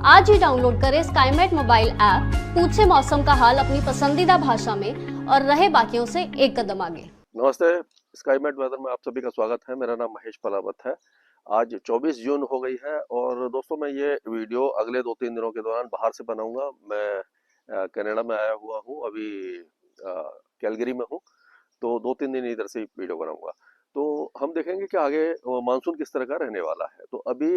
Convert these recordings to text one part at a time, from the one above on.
आज ही डाउनलोड करें Skymet mobile app, पूछे मौसम का हाल अपनी पसंदीदा भाषा में और रहे बाकियों से एक कदम आगे। नमस्ते, स्काईमेट वेदर में आप सभी का स्वागत है। मेरा नाम महेश पलावत है। आज 24 जून हो गई है और दोस्तों मैं ये वीडियो अगले 2-3 दिनों के दौरान बाहर से बनाऊंगा। मैं कनाडा में आया हुआ हूँ, अभी कैलगरी में हूँ, तो 2-3 दिन इधर से ही वीडियो बनाऊंगा। तो हम देखेंगे कि आगे मानसून किस तरह का रहने वाला है। तो अभी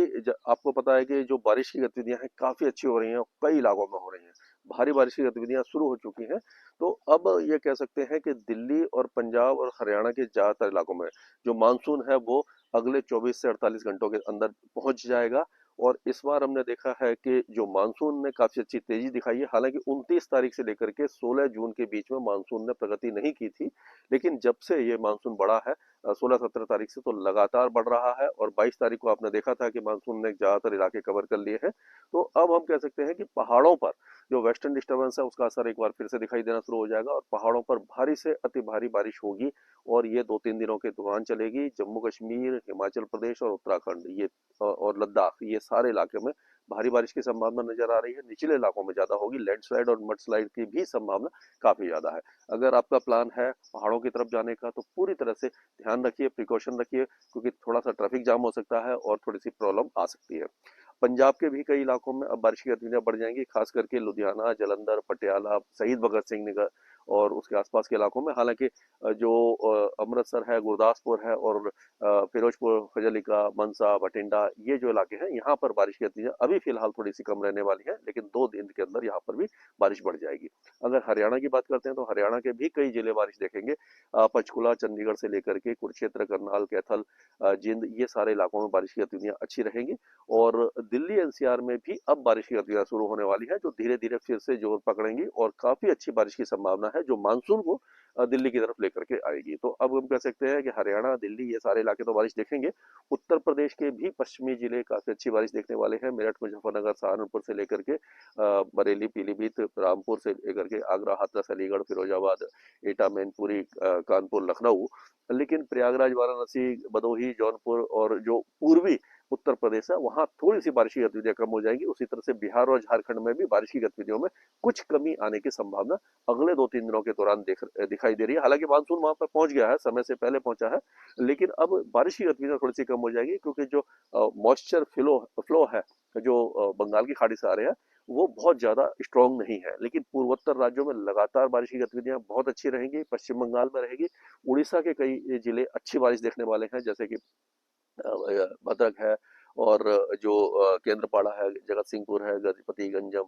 आपको पता है कि जो बारिश की गतिविधियां हैं काफी अच्छी हो रही हैं, कई इलाकों में हो रही हैं। भारी बारिश की गतिविधियां शुरू हो चुकी हैं। तो अब ये कह सकते हैं कि दिल्ली और पंजाब और हरियाणा के ज्यादातर इलाकों में जो मानसून है वो अगले 24 से 48 घंटों के अंदर पहुंच जाएगा। और इस बार हमने देखा है कि जो मानसून ने काफी अच्छी तेजी दिखाई है। हालांकि 29 तारीख से लेकर के 16 जून के बीच में मानसून ने प्रगति नहीं की थी, लेकिन जब से ये मानसून बढ़ा है 16-17 तारीख से, तो लगातार बढ़ रहा है। और 22 तारीख को आपने देखा था कि मानसून ने ज्यादातर इलाके कवर कर लिए हैं। तो अब हम कह सकते हैं कि पहाड़ों पर जो वेस्टर्न डिस्टर्बेंस है उसका असर एक बार फिर से दिखाई देना शुरू हो जाएगा और पहाड़ों पर भारी से अति भारी बारिश होगी। और ये 2-3 दिनों के दौरान चलेगी। जम्मू कश्मीर, हिमाचल प्रदेश और उत्तराखंड ये और लद्दाख, ये सारे इलाके में भारी बारिश की संभावना नजर आ रही है। निचले इलाकों में ज्यादा होगी। लैंडस्लाइड और मडस्लाइड की भी संभावना काफी ज्यादा है। अगर आपका प्लान है पहाड़ों की तरफ जाने का तो पूरी तरह से ध्यान रखिए, प्रिकॉशन रखिए, क्योंकि थोड़ा सा ट्रैफिक जाम हो सकता है और थोड़ी सी प्रॉब्लम आ सकती है। पंजाब के भी कई इलाकों में अब बारिश की गतिविधियां बढ़ जाएंगी, खास करके लुधियाना, जलंधर, पटियाला, शहीद भगत सिंह नगर और उसके आसपास के इलाकों में। हालांकि जो अमृतसर है, गुरदासपुर है और फिरोजपुर, फजलिका, मनसा, बठिंडा, ये जो इलाके हैं यहाँ पर बारिश की गतिविधियां अभी फिलहाल थोड़ी सी कम रहने वाली है, लेकिन 2 दिन के अंदर यहाँ पर भी बारिश बढ़ जाएगी। अगर हरियाणा की बात करते हैं तो हरियाणा के भी कई जिले बारिश देखेंगे। पंचकुला, चंडीगढ़ से लेकर के कुरुक्षेत्र, करनाल, कैथल, जींद, ये सारे इलाकों में बारिश की गतिविधियां अच्छी रहेंगी। और दिल्ली एनसीआर में भी अब बारिश की गतिविधियां शुरू होने वाली है, जो धीरे धीरे फिर से जोर पकड़ेंगी और काफी अच्छी बारिश की संभावना है, जो मानसून को दिल्ली की तरफ लेकर के आएगी। तो अब हम कह सकते हैं कि हरियाणा, दिल्ली, ये सारे इलाके तो बारिश देखेंगे। उत्तर प्रदेश के भी पश्चिमी जिले काफी अच्छी बारिश देखने वाले हैं। मेरठ, मुजफ्फरनगर, सहारनपुर से लेकर के बरेली, पीलीभीत, रामपुर से लेकर के आगरा, हाथरस, अलीगढ़, फिरोजाबाद, एटा, मैनपुरी, कानपुर, लखनऊ। लेकिन प्रयागराज, वाराणसी, भदोही, जौनपुर और जो पूर्वी उत्तर प्रदेश है वहां थोड़ी सी बारिश की गतिविधियां कम हो जाएंगी। उसी तरह से बिहार और झारखंड में भी बारिश की गतिविधियों में कुछ कमी आने की संभावना अगले 2-3 दिनों के दौरान दिखाई दे रही है। हालांकि मानसून वहां पर पहुंच गया है, समय से पहले पहुंचा है, लेकिन अब बारिश की गतिविधियां थोड़ी सी कम हो जाएगी, क्योंकि जो मॉइस्चर फ्लो है, जो बंगाल की खाड़ी से आ रहे हैं, वो बहुत ज्यादा स्ट्रांग नहीं है। लेकिन पूर्वोत्तर राज्यों में लगातार बारिश की गतिविधियां बहुत अच्छी रहेंगी। पश्चिम बंगाल में रहेगी। उड़ीसा के कई जिले अच्छी बारिश देखने वाले हैं, जैसे कि भद्रक है और जो केंद्रपाड़ा है, जगत सिंहपुर है, गजपति गंजम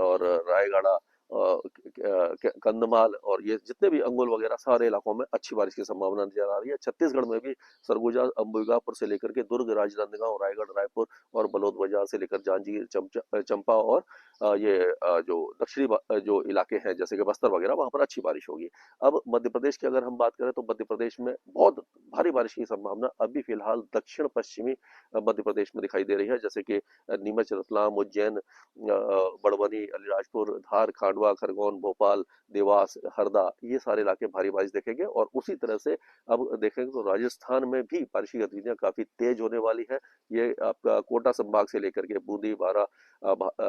और रायगढ़, कंधमाल और ये जितने भी अंगुल वगैरह सारे इलाकों में अच्छी बारिश की संभावना नजर आ रही है। छत्तीसगढ़ में भी सरगुजा, अंबिकापुर से लेकर के दुर्ग, राजनांदगांव, रायगढ़, रायपुर और बलौद बाजार से लेकर जांजगीर, चंपा और ये जो दक्षिणी जो इलाके हैं जैसे कि बस्तर वगैरह, वहां पर अच्छी बारिश होगी। अब मध्य प्रदेश की अगर हम बात करें तो मध्य प्रदेश में बहुत भारी बारिश की संभावना अभी फिलहाल दक्षिण पश्चिमी मध्य प्रदेश में दिखाई दे रही है, जैसे कि नीमच, रतलाम, उज्जैन, बड़वानी, अलीराजपुर, धार, खांडवा, खरगोन, भोपाल, देवास, हरदा, ये सारे इलाके भारी बारिश देखेंगे। और उसी तरह से अब देखेंगे तो राजस्थान में भी बारिश की गतिविधियां काफी तेज होने वाली है। ये आपका कोटा संभाग से लेकर के बूंदी, बारा,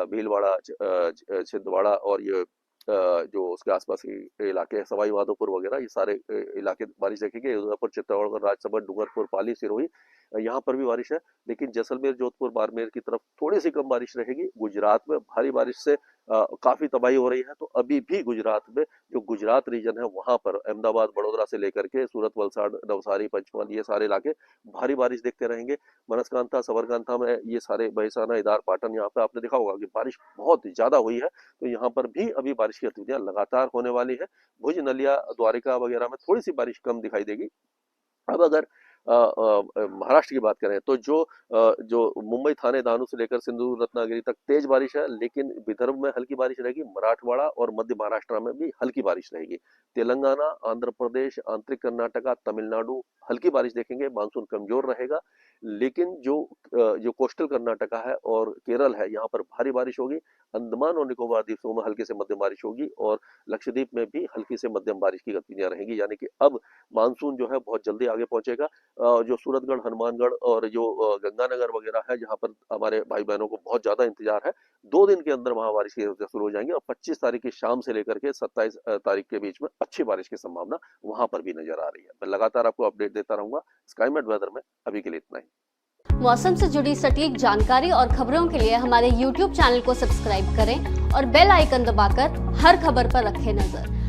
भीलवाड़ा, छिंदवाड़ा और ये जो उसके आसपास के इलाके हैं, सवाई माधोपुर वगैरह, ये सारे इलाके बारिश देखेंगे। उदयपुर, चित्तौड़गढ़, राजसमंद, डूंगरपुर, पाली, सिरोही, यहाँ पर भी बारिश है। लेकिन जैसलमेर, जोधपुर, बाड़मेर की तरफ थोड़ी सी कम बारिश रहेगी। गुजरात में भारी बारिश से काफी तबाही हो रही है। तो अभी भी गुजरात में जो गुजरात रीजन है वहां पर अहमदाबाद, वडोदरा से लेकर के सूरत, वलसाड, नवसारी, पंचमहल, ये सारे इलाके भारी बारिश देखते रहेंगे। बनसकांता, सबरकांता में ये सारे, बहसाना, इदार, पाटन, यहाँ पे आपने देखा होगा कि बारिश बहुत ज्यादा हुई है। तो यहाँ पर भी अभी बारिश की गतिविधियां लगातार होने वाली है। भुज, नलिया, द्वारिका वगैरह में थोड़ी सी बारिश कम दिखाई देगी। अब अगर महाराष्ट्र की बात करें तो जो मुंबई, थाने, दानू से लेकर सिंधु, रत्नागिरी तक तेज बारिश है। लेकिन विदर्भ में हल्की बारिश रहेगी। मराठवाड़ा और मध्य महाराष्ट्र में भी हल्की बारिश रहेगी। तेलंगाना, आंध्र प्रदेश, आंतरिक कर्नाटका, तमिलनाडु हल्की बारिश देखेंगे। मानसून कमजोर रहेगा। लेकिन जो कोस्टल कर्नाटका है और केरल है, यहाँ पर भारी बारिश होगी। अंडमान और निकोबार द्वीपों में हल्की से मध्यम बारिश होगी और लक्षद्वीप में भी हल्की से मध्यम बारिश की गतिविधियां रहेंगी। यानी कि अब मानसून जो है बहुत जल्दी आगे पहुंचेगा। जो सूरतगढ़, हनुमानगढ़ और जो गंगानगर वगैरह है, जहाँ पर हमारे भाई बहनों को बहुत ज्यादा इंतजार है, 2 दिन के अंदर वहां बारिश की शुरू हो जाएंगी और 25 तारीख की शाम से लेकर के 27 तारीख के बीच में अच्छी बारिश की संभावना वहां पर भी नजर आ रही है। मैं लगातार आपको अपडेट देता रहूंगा स्काईमेट वेदर में। अभी के लिए इतना ही। मौसम से जुड़ी सटीक जानकारी और खबरों के लिए हमारे YouTube चैनल को सब्सक्राइब करें और बेल आइकन दबाकर हर खबर पर रखें नजर।